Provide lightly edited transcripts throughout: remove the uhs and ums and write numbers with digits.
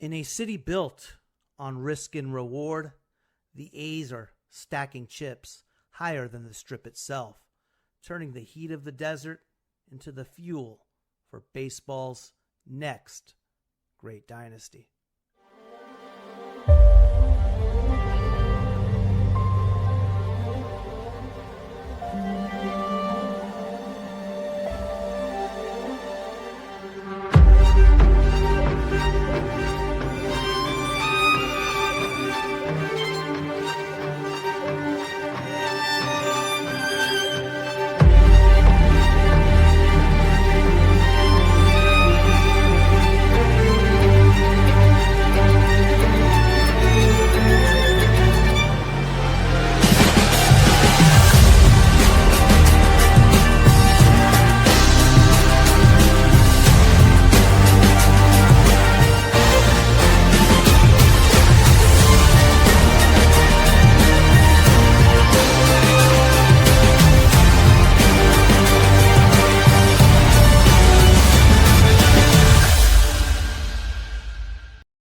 In a city built on risk and reward, the A's are stacking chips higher than the strip itself, turning the heat of the desert into the fuel for baseball's next great dynasty.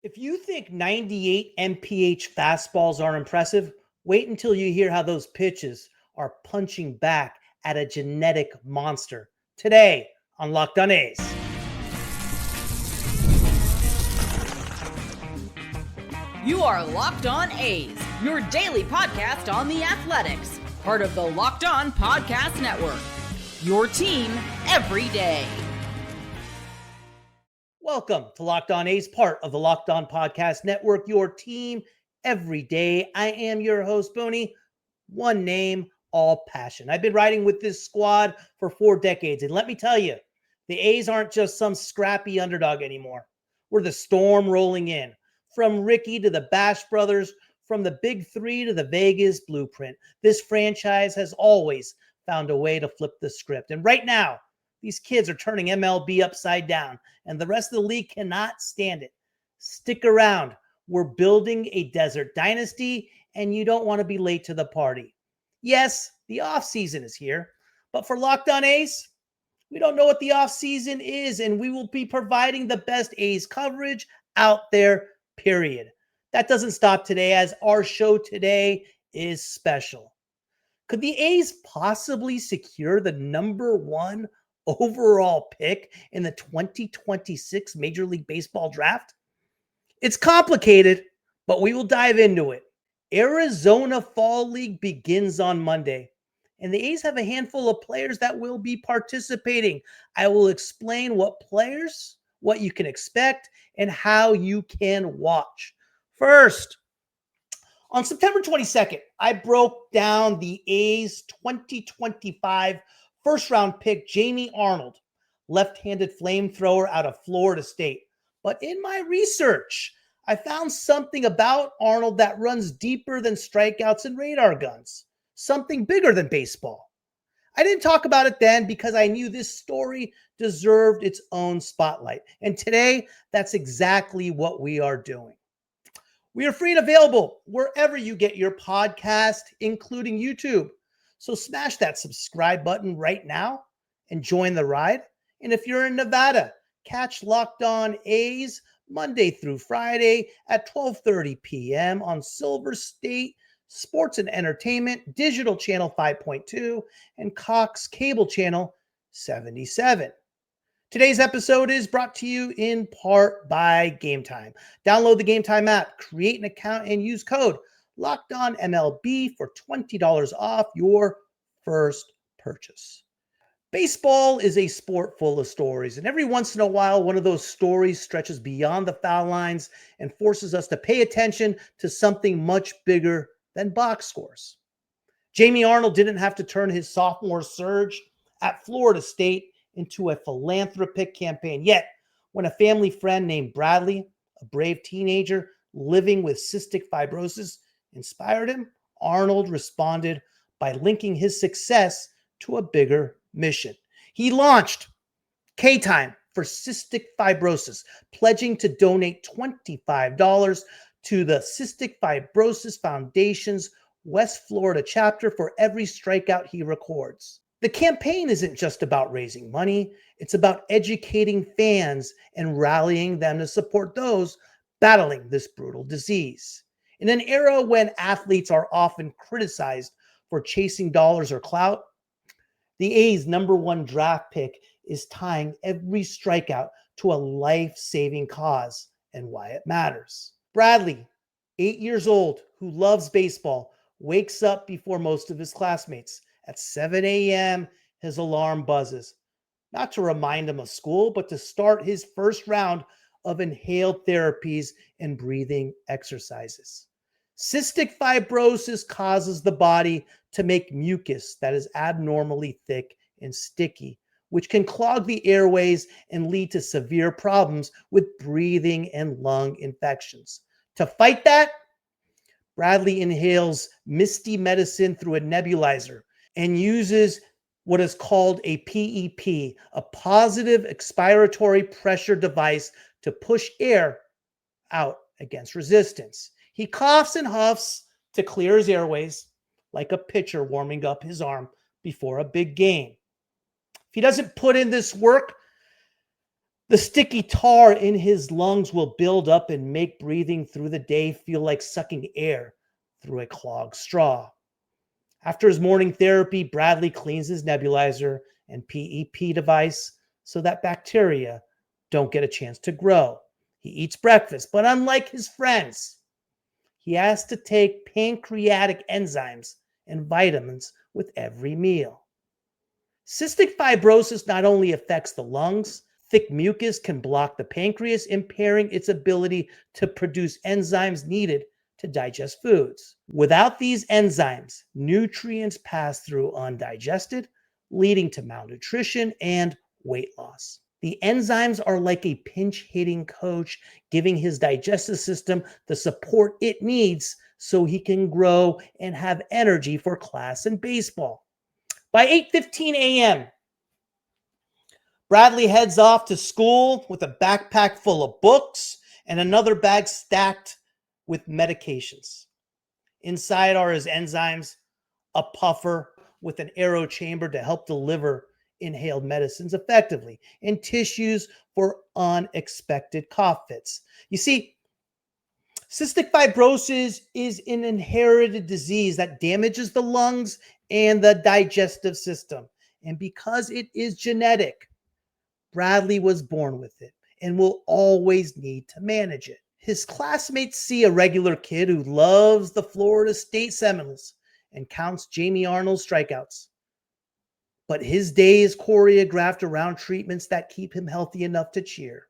If you think 98 mph fastballs are impressive, wait until you hear how those pitches are punching back at a genetic monster. Today on Locked On A's. You are Locked On A's, your daily podcast on the Athletics, part of the Locked On Podcast Network. Your team every day. Welcome to Locked On A's, part of the Locked On Podcast Network, your team every day. I am your host, Booney. One name, all passion. I've been riding with this squad for 4 decades, and let me tell you, the A's aren't just some scrappy underdog anymore. We're the storm rolling in. From Ricky to the Bash Brothers, from the Big Three to the Vegas Blueprint, this franchise has always found a way to flip the script. And right now, these kids are turning MLB upside down, and the rest of the league cannot stand it. Stick around. We're building a desert dynasty, and you don't want to be late to the party. Yes, the offseason is here, but for Locked On A's, we don't know what the offseason is, and we will be providing the best A's coverage out there, period. That doesn't stop today, as our show today is special. Could the A's possibly secure the number 1 overall pick in the 2026 Major League Baseball draft? It's complicated, but we will dive into it. Arizona Fall League begins on Monday, and the A's have a handful of players that will be participating. I will explain what players, what you can expect, and how you can watch. First, on September 22nd, I broke down the A's 2025 first-round pick, Jamie Arnold, left-handed flamethrower out of Florida State. But in my research, I found something about Arnold that runs deeper than strikeouts and radar guns, something bigger than baseball. I didn't talk about it then because I knew this story deserved its own spotlight. And today, that's exactly what we are doing. We are free and available wherever you get your podcast, including YouTube. So smash that subscribe button right now and join the ride. And if you're in Nevada, catch Locked On A's Monday through Friday at 12:30 p.m. on Silver State Sports and Entertainment, Digital Channel 5.2, and Cox Cable Channel 77. Today's episode is brought to you in part by Game Time. Download the Game Time app, create an account, and use code Locked On MLB for $20 off your first purchase. Baseball is a sport full of stories, and every once in a while, one of those stories stretches beyond the foul lines and forces us to pay attention to something much bigger than box scores. Jamie Arnold didn't have to turn his sophomore surge at Florida State into a philanthropic campaign. Yet, when a family friend named Bradley, a brave teenager living with cystic fibrosis, inspired him, Arnold responded by linking his success to a bigger mission. He launched K-Time for Cystic Fibrosis, pledging to donate $25 to the Cystic Fibrosis Foundation's West Florida chapter for every strikeout he records. The campaign isn't just about raising money, it's about educating fans and rallying them to support those battling this brutal disease. In an era when athletes are often criticized for chasing dollars or clout, the A's #1 draft pick is tying every strikeout to a life-saving cause and why it matters. Bradley, 8 years old, who loves baseball, wakes up before most of his classmates. At 7 a.m., his alarm buzzes, not to remind him of school, but to start his first round of inhaled therapies and breathing exercises. Cystic fibrosis causes the body to make mucus that is abnormally thick and sticky, which can clog the airways and lead to severe problems with breathing and lung infections. To fight that, Bradley inhales misty medicine through a nebulizer and uses what is called a PEP, a positive expiratory pressure device, to push air out against resistance. He coughs and huffs to clear his airways like a pitcher warming up his arm before a big game. If he doesn't put in this work, the sticky tar in his lungs will build up and make breathing through the day feel like sucking air through a clogged straw. After his morning therapy, Bradley cleans his nebulizer and PEP device so that bacteria don't get a chance to grow. He eats breakfast, but unlike his friends, he has to take pancreatic enzymes and vitamins with every meal. Cystic fibrosis not only affects the lungs, thick mucus can block the pancreas, impairing its ability to produce enzymes needed to digest foods. Without these enzymes, nutrients pass through undigested, leading to malnutrition and weight loss. The enzymes are like a pinch-hitting coach, giving his digestive system the support it needs so he can grow and have energy for class and baseball. By 8:15 a.m., Bradley heads off to school with a backpack full of books and another bag stacked with medications. Inside are his enzymes, a puffer with an aero chamber to help deliver inhaled medicines effectively, and tissues for unexpected cough fits. You see, cystic fibrosis is an inherited disease that damages the lungs and the digestive system. And because it is genetic, Bradley was born with it and will always need to manage it. His classmates see a regular kid who loves the Florida State Seminoles and counts Jamie Arnold's strikeouts. But his day is choreographed around treatments that keep him healthy enough to cheer.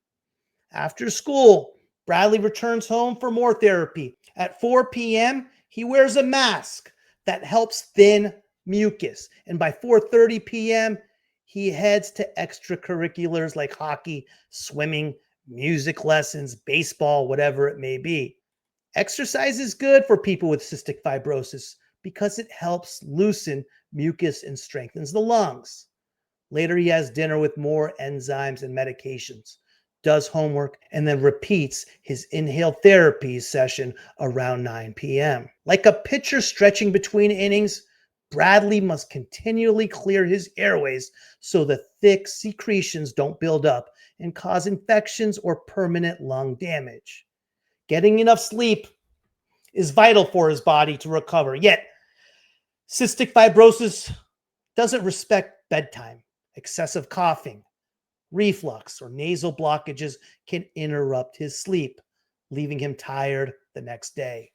After school, Bradley returns home for more therapy. At 4 p.m., he wears a mask that helps thin mucus. And by 4:30 p.m., he heads to extracurriculars like hockey, swimming, music lessons, baseball, whatever it may be. Exercise is good for people with cystic fibrosis because it helps loosen mucus and strengthens the lungs. Later, he has dinner with more enzymes and medications, does homework, and then repeats his inhaled therapy session around 9 p.m. Like a pitcher stretching between innings, Bradley must continually clear his airways so the thick secretions don't build up and cause infections or permanent lung damage. Getting enough sleep is vital for his body to recover. Yet, cystic fibrosis doesn't respect bedtime. Excessive coughing, reflux, or nasal blockages can interrupt his sleep, leaving him tired the next day.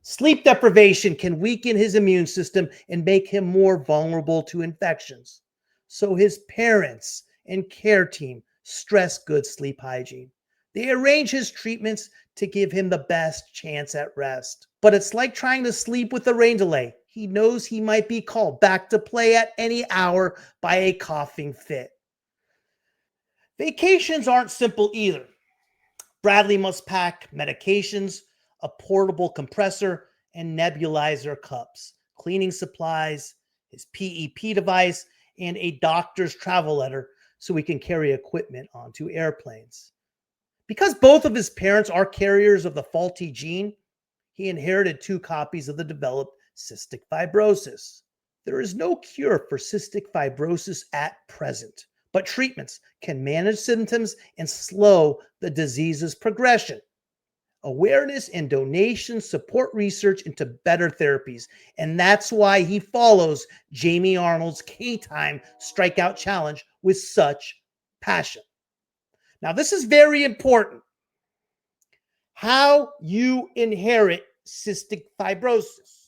Sleep deprivation can weaken his immune system and make him more vulnerable to infections. So his parents and care team stress good sleep hygiene. They arrange his treatments to give him the best chance at rest. But it's like trying to sleep with a rain delay. He knows he might be called back to play at any hour by a coughing fit. Vacations aren't simple either. Bradley must pack medications, a portable compressor, and nebulizer cups, cleaning supplies, his PEP device, and a doctor's travel letter so he can carry equipment onto airplanes. Because both of his parents are carriers of the faulty gene, he inherited 2 copies of the developed cystic fibrosis. There is no cure for cystic fibrosis at present, but treatments can manage symptoms and slow the disease's progression. Awareness and donations support research into better therapies. And that's why he follows Jamie Arnold's K-Time Strikeout Challenge with such passion. Now, this is very important. How you inherit cystic fibrosis.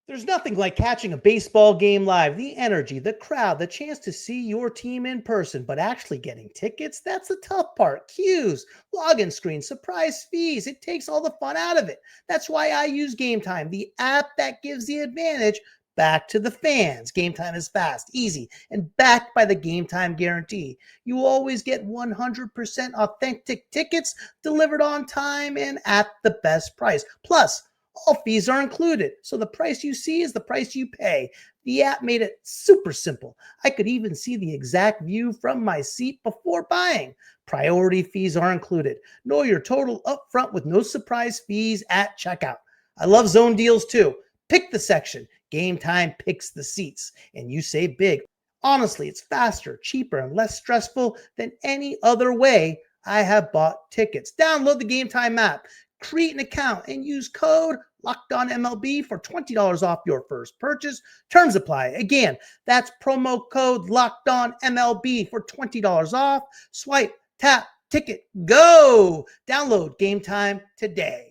There's nothing like catching a baseball game live. The energy, the crowd, the chance to see your team in person, but actually getting tickets, that's the tough part. Queues, login screens, surprise fees. It takes all the fun out of it. That's why I use Game Time, the app that gives the advantage back to the fans. Game Time is fast, easy, and backed by the Game Time guarantee. You always get 100% authentic tickets delivered on time and at the best price. Plus, all fees are included, so the price you see is the price you pay. The app made it super simple. I could even see the exact view from my seat before buying. Priority fees are included. Know your total upfront with no surprise fees at checkout. I love zone deals too. Pick the section. Game Time picks the seats, and you save big. Honestly, it's faster, cheaper, and less stressful than any other way I have bought tickets. Download the Game Time app. Create an account and use code LOCKEDONMLB for $20 off your first purchase. Terms apply. Again, that's promo code LOCKEDONMLB for $20 off. Swipe, tap, ticket, go. Download Game Time today.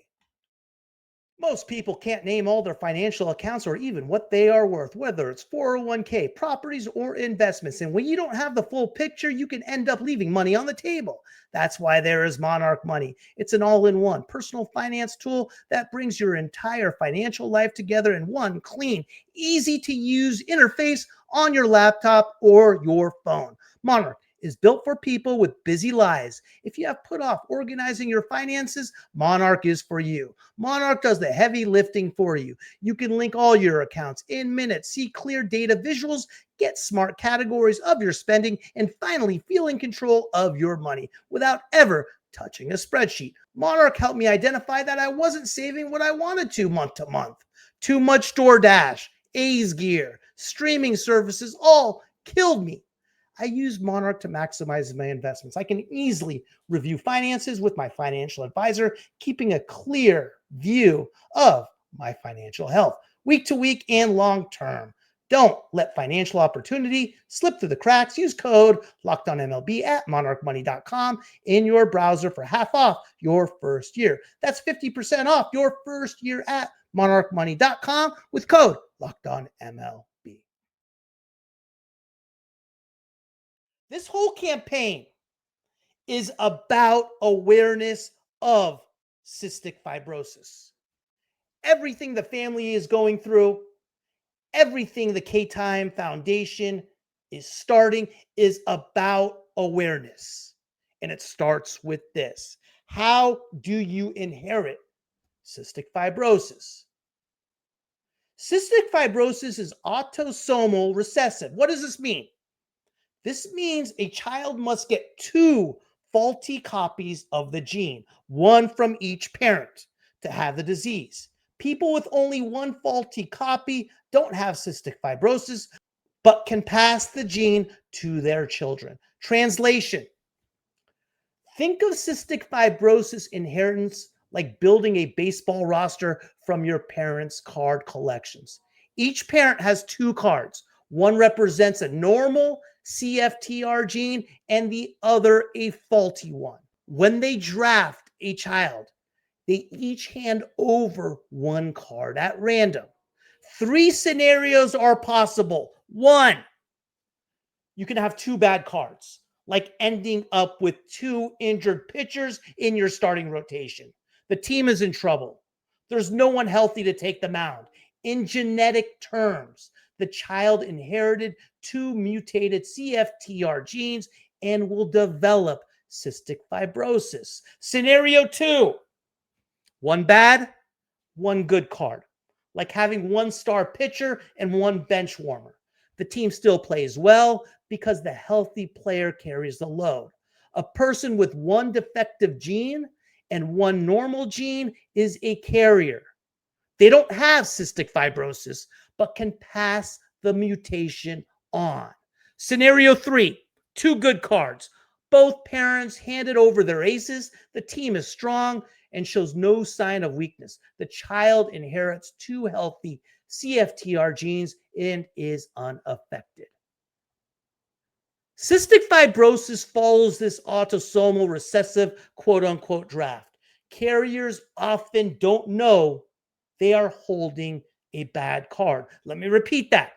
Most people can't name all their financial accounts or even what they are worth, whether it's 401k, properties, or investments. And when you don't have the full picture, you can end up leaving money on the table. That's why there is Monarch Money. It's an all-in-one personal finance tool that brings your entire financial life together in one clean, easy-to-use interface on your laptop or your phone. Monarch is built for people with busy lives. If you have put off organizing your finances, Monarch is for you. Monarch does the heavy lifting for you. You can link all your accounts in minutes, see clear data visuals, get smart categories of your spending, and finally feel in control of your money without ever touching a spreadsheet. Monarch helped me identify that I wasn't saving what I wanted to month. Too much DoorDash, A's gear, streaming services all killed me. I use Monarch to maximize my investments. I can easily review finances with my financial advisor, keeping a clear view of my financial health, week to week and long term. Don't let financial opportunity slip through the cracks. Use code LOCKEDONMLB at monarchmoney.com in your browser for half off your first year. That's 50% off your first year at monarchmoney.com with code LOCKEDONMLB. This whole campaign is about awareness of cystic fibrosis. Everything the family is going through, everything the K-Time Foundation is starting is about awareness. And it starts with this. How do you inherit cystic fibrosis? Cystic fibrosis is autosomal recessive. What does this mean? This means a child must get two faulty copies of the gene, one from each parent, to have the disease. People with only one faulty copy don't have cystic fibrosis, but can pass the gene to their children. Translation: think of cystic fibrosis inheritance like building a baseball roster from your parents' card collections. Each parent has two cards. One represents a normal CFTR gene and the other a faulty one. When they draft a child, they each hand over one card at random. Three scenarios are possible. One, you can have two bad cards, like ending up with two injured pitchers in your starting rotation. The team is in trouble. There's no one healthy to take the mound. In genetic terms, the child inherited two mutated CFTR genes and will develop cystic fibrosis. Scenario two, one bad, one good card, like having one star pitcher and one bench warmer. The team still plays well because the healthy player carries the load. A person with one defective gene and one normal gene is a carrier. They don't have cystic fibrosis, but can pass the mutation on. Scenario three, two good cards. Both parents handed over their aces. The team is strong and shows no sign of weakness. The child inherits 2 healthy CFTR genes and is unaffected. Cystic fibrosis follows this autosomal recessive quote-unquote draft. Carriers often don't know they are holding a bad card. Let me repeat that.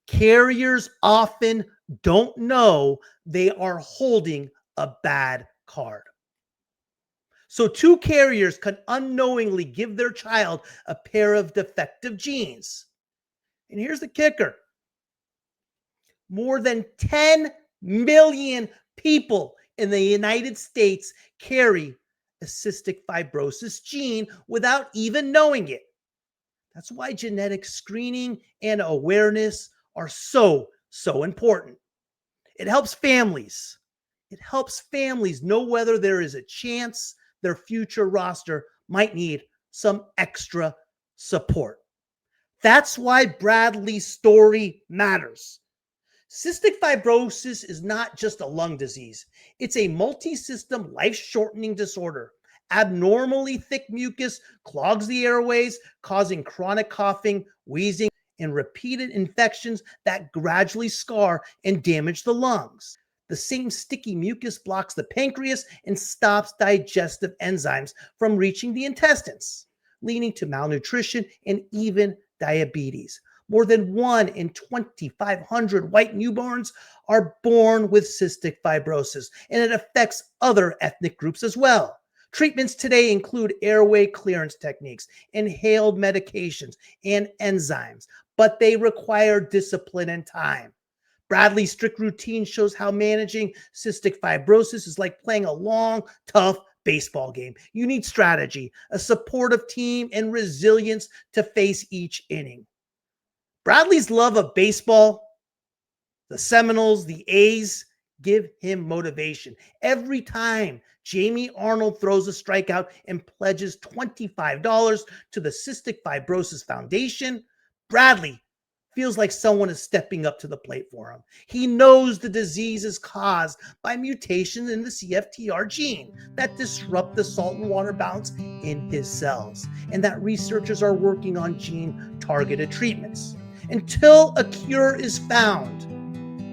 Carriers often don't know they are holding a bad card. So 2 carriers can unknowingly give their child a pair of defective genes. And here's the kicker. More than 10 million people in the United States carry a cystic fibrosis gene without even knowing it. That's why genetic screening and awareness are so important. It helps families. It helps families know whether there is a chance their future roster might need some extra support. That's why Bradley's story matters. Cystic fibrosis is not just a lung disease. It's a multi-system, life-shortening disorder. Abnormally thick mucus clogs the airways, causing chronic coughing, wheezing, and repeated infections that gradually scar and damage the lungs. The same sticky mucus blocks the pancreas and stops digestive enzymes from reaching the intestines, leading to malnutrition and even diabetes. More than 1 in 2,500 white newborns are born with cystic fibrosis, and it affects other ethnic groups as well. Treatments today include airway clearance techniques, inhaled medications, and enzymes, but they require discipline and time. Bradley's strict routine shows how managing cystic fibrosis is like playing a long, tough baseball game. You need strategy, a supportive team, and resilience to face each inning. Bradley's love of baseball, the Seminoles, the A's, give him motivation. Every time Jamie Arnold throws a strikeout and pledges $25 to the Cystic Fibrosis Foundation, Bradley feels like someone is stepping up to the plate for him. He knows the disease is caused by mutations in the CFTR gene that disrupt the salt and water balance in his cells, and that researchers are working on gene-targeted treatments. Until a cure is found,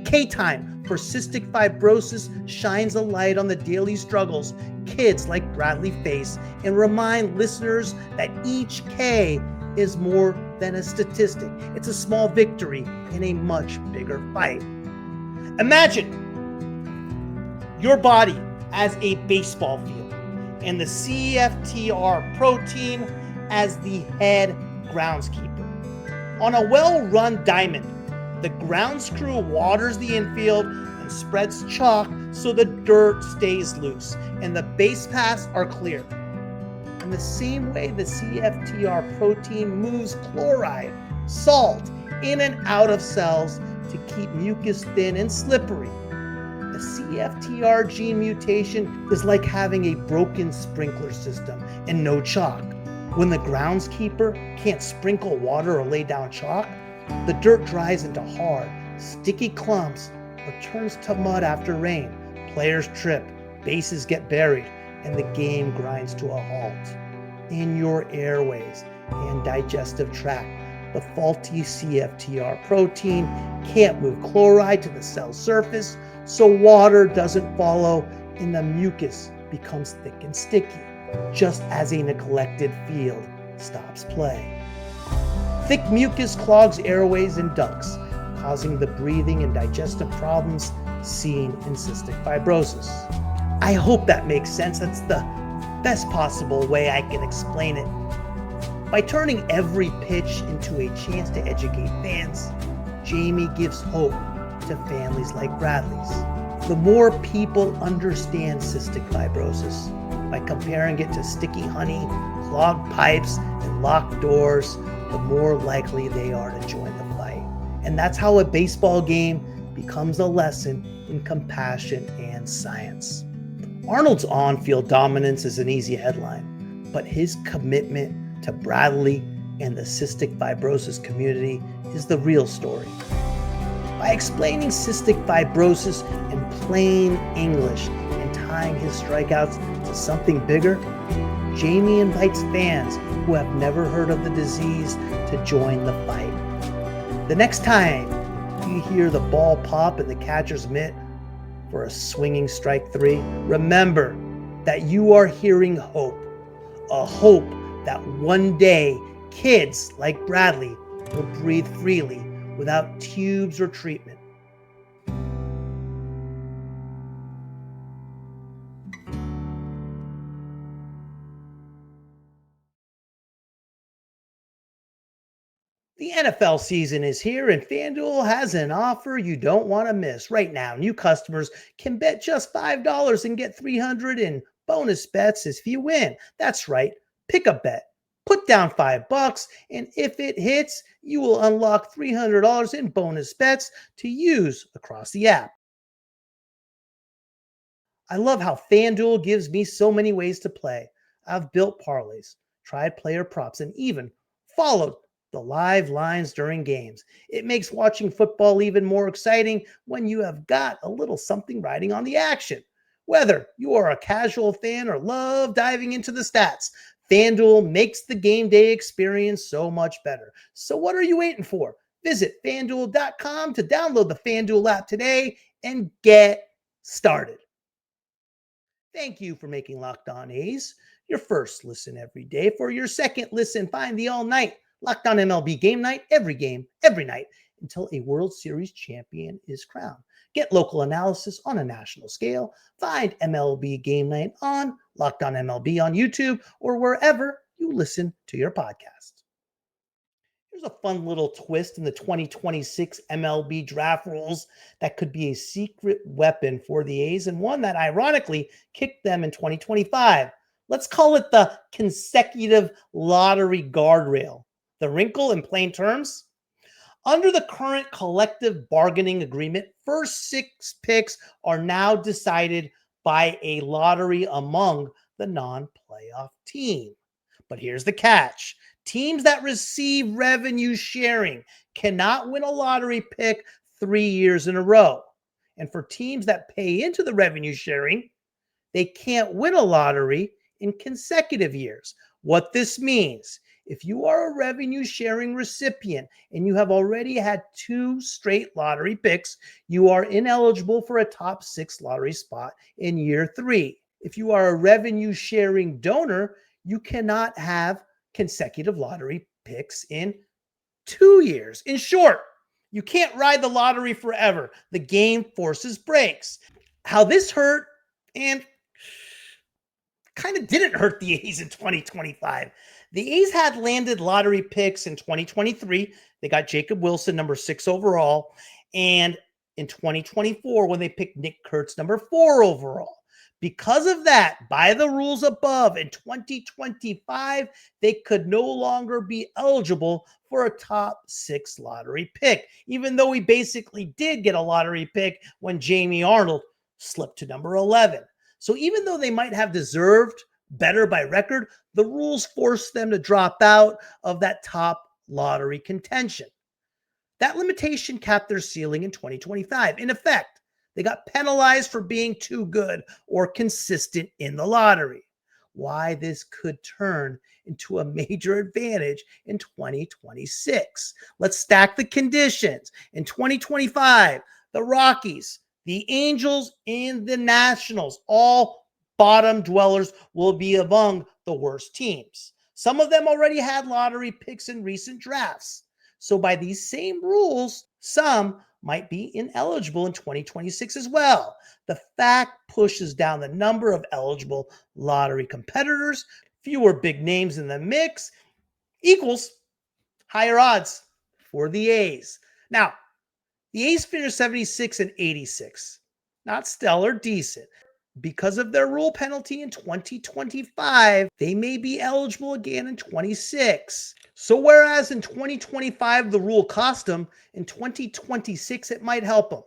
K-Time for Cystic Fibrosis shines a light on the daily struggles kids like Bradley face and remind listeners that each K is more than a statistic. It's a small victory in a much bigger fight. Imagine your body as a baseball field and the CFTR protein as the head groundskeeper. On a well-run diamond, the grounds crew waters the infield and spreads chalk so the dirt stays loose and the base paths are clear. In the same way, the CFTR protein moves chloride, salt, in and out of cells to keep mucus thin and slippery. A CFTR gene mutation is like having a broken sprinkler system and no chalk. When the groundskeeper can't sprinkle water or lay down chalk, the dirt dries into hard, sticky clumps or turns to mud after rain. Players trip, bases get buried, and the game grinds to a halt. In your airways and digestive tract, the faulty CFTR protein can't move chloride to the cell surface, so water doesn't follow and the mucus becomes thick and sticky, just as a neglected field stops play. Thick mucus clogs airways and ducts, causing the breathing and digestive problems seen in cystic fibrosis. I hope that makes sense. That's the best possible way I can explain it. By turning every pitch into a chance to educate fans, Jamie gives hope to families like Bradley's. The more people understand cystic fibrosis by comparing it to sticky honey, clogged pipes, and locked doors, the more likely they are to join the fight. And that's how a baseball game becomes a lesson in compassion and science. Arnold's on-field dominance is an easy headline, but his commitment to Bradley and the cystic fibrosis community is the real story. by explaining cystic fibrosis in plain English and tying his strikeouts to something bigger. Jamie invites fans who have never heard of the disease to join the fight. The next time you hear the ball pop in the catcher's mitt for a swinging strike 3, remember that you are hearing hope. A hope that one day kids like Bradley will breathe freely without tubes or treatment. The NFL season is here, and FanDuel has an offer you don't want to miss. Right now, new customers can bet just $5 and get $300 in bonus bets if you win. That's right. Pick a bet. Put down $5, and if it hits, you will unlock $300 in bonus bets to use across the app. I love how FanDuel gives me so many ways to play. I've built parlays, tried player props, and even followed the live lines during games. It makes watching football even more exciting when you have got a little something riding on the action. Whether you are a casual fan or love diving into the stats, FanDuel makes the game day experience so much better. So what are you waiting for? Visit FanDuel.com to download the FanDuel app today and get started. Thank you for making Locked On A's your first listen every day. For your second listen, find the all-night Locked On MLB game night, every game, every night, until a World Series champion is crowned. Get local analysis on a national scale. Find MLB game night on Locked On MLB on YouTube or wherever you listen to your podcast. Here's a fun little twist in the 2026 MLB draft rules that could be a secret weapon for the A's, and one that ironically kicked them in 2025. Let's call it the consecutive lottery guardrail. The wrinkle in plain terms: under the current collective bargaining agreement, first 6 picks are now decided by a lottery among the non-playoff team. But here's the catch. Teams that receive revenue sharing cannot win a lottery pick 3 years in a row. And for teams that pay into the revenue sharing, they can't win a lottery in consecutive years. What this means: if you are a revenue sharing recipient and you have already had 2 straight lottery picks, you are ineligible for a top 6 lottery spot in year 3. If you are a revenue sharing donor, you cannot have consecutive lottery picks in 2 years. In short, you can't ride the lottery forever. The game forces breaks. How this hurt and kind of didn't hurt the A's in 2025. The A's had landed lottery picks in 2023. They got Jacob Wilson, number 6 overall. And in 2024, when they picked Nick Kurtz, number 4 overall. Because of that, by the rules above, in 2025, they could no longer be eligible for a top 6 lottery pick, even though we basically did get a lottery pick when Jamie Arnold slipped to number 11. So even though they might have deserved better by record, the rules forced them to drop out of that top lottery contention. That limitation capped their ceiling in 2025. In effect, they got penalized for being too good or consistent in the lottery. Why this could turn into a major advantage in 2026. Let's stack the conditions. In 2025, the Rockies, the Angels, and the Nationals, all bottom dwellers, will be among the worst teams. Some of them already had lottery picks in recent drafts. So by these same rules, some might be ineligible in 2026 as well. The fact pushes down the number of eligible lottery competitors. Fewer big names in the mix equals higher odds for the A's. Now, the A's finished 76 and 86. Not stellar, decent. Because of their rule penalty in 2025, they may be eligible again in 26. So whereas in 2025 the rule cost them, in 2026 it might help them,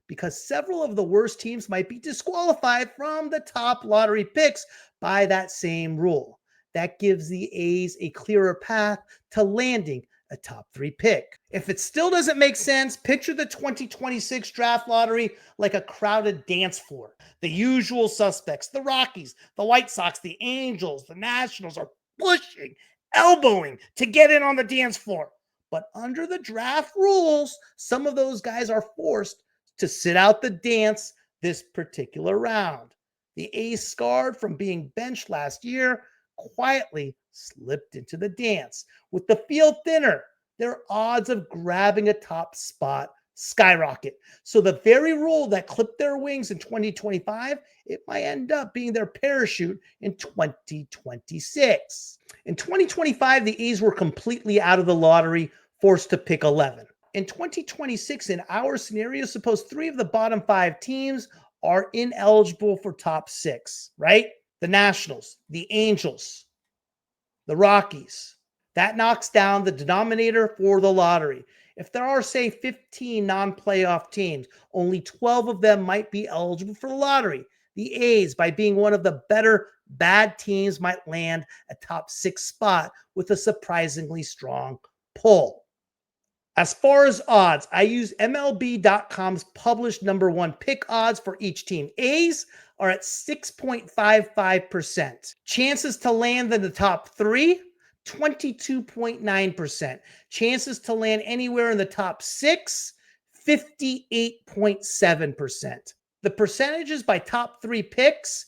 because several of the worst teams might be disqualified from the top lottery picks by that same rule. That gives the A's a clearer path to landing a top 3 pick. If it still doesn't make sense, picture the 2026 draft lottery like a crowded dance floor. The usual suspects, the Rockies, the White Sox, the Angels, the Nationals are pushing, elbowing to get in on the dance floor. But under the draft rules, some of those guys are forced to sit out the dance this particular round. The A's, scarred from being benched last year, quietly slipped into the dance. With the field thinner, their odds of grabbing a top spot skyrocket. So the very rule that clipped their wings in 2025, it might end up being their parachute in 2026. In 2025, the A's were completely out of the lottery, forced to pick 11. In 2026, in our scenario, suppose 3 of the bottom 5 teams are ineligible for top 6, right? The Nationals, the Angels, the Rockies. That knocks down the denominator for the lottery. If there are, say, 15 non-playoff teams, only 12 of them might be eligible for the lottery. The A's, by being one of the better bad teams, might land a top 6 spot with a surprisingly strong pull. As far as odds, I use MLB.com's published number 1 pick odds for each team. A's are at 6.55%. Chances to land in the top 3, 22.9%. Chances to land anywhere in the top 6, 58.7%. The percentages by top 3 picks,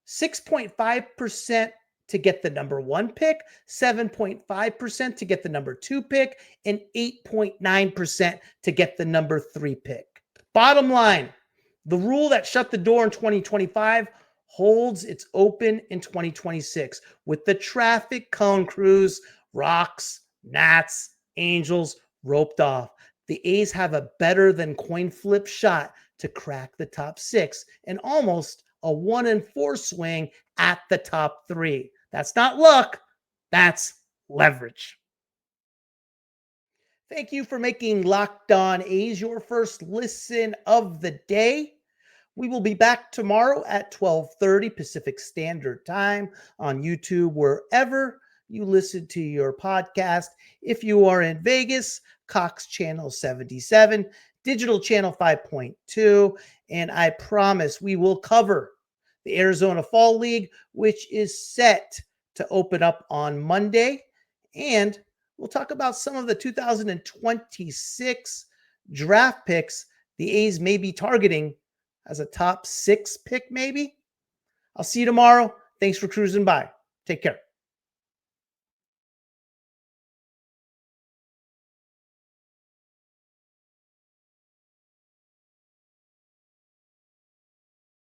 6.5% to get the number 1 pick, 7.5% to get the number 2 pick, and 8.9% to get the number 3 pick. Bottom line, the rule that shut the door in 2025 holds its open in 2026 with the traffic cone crews, Rocks, Nats, Angels roped off. The A's have a better than coin flip shot to crack the top 6 and almost a 1-4 swing at the top 3. That's not luck, that's leverage. Thank you for making Locked On A's your first listen of the day. We will be back tomorrow at 12:30 Pacific Standard Time on YouTube, wherever you listen to your podcast. If you are in Vegas, Cox Channel 77, Digital Channel 5.2, and I promise we will cover the Arizona Fall League, which is set to open up on Monday. And we'll talk about some of the 2026 draft picks the A's may be targeting as a top 6 pick, maybe. I'll see you tomorrow. Thanks for cruising by. Take care.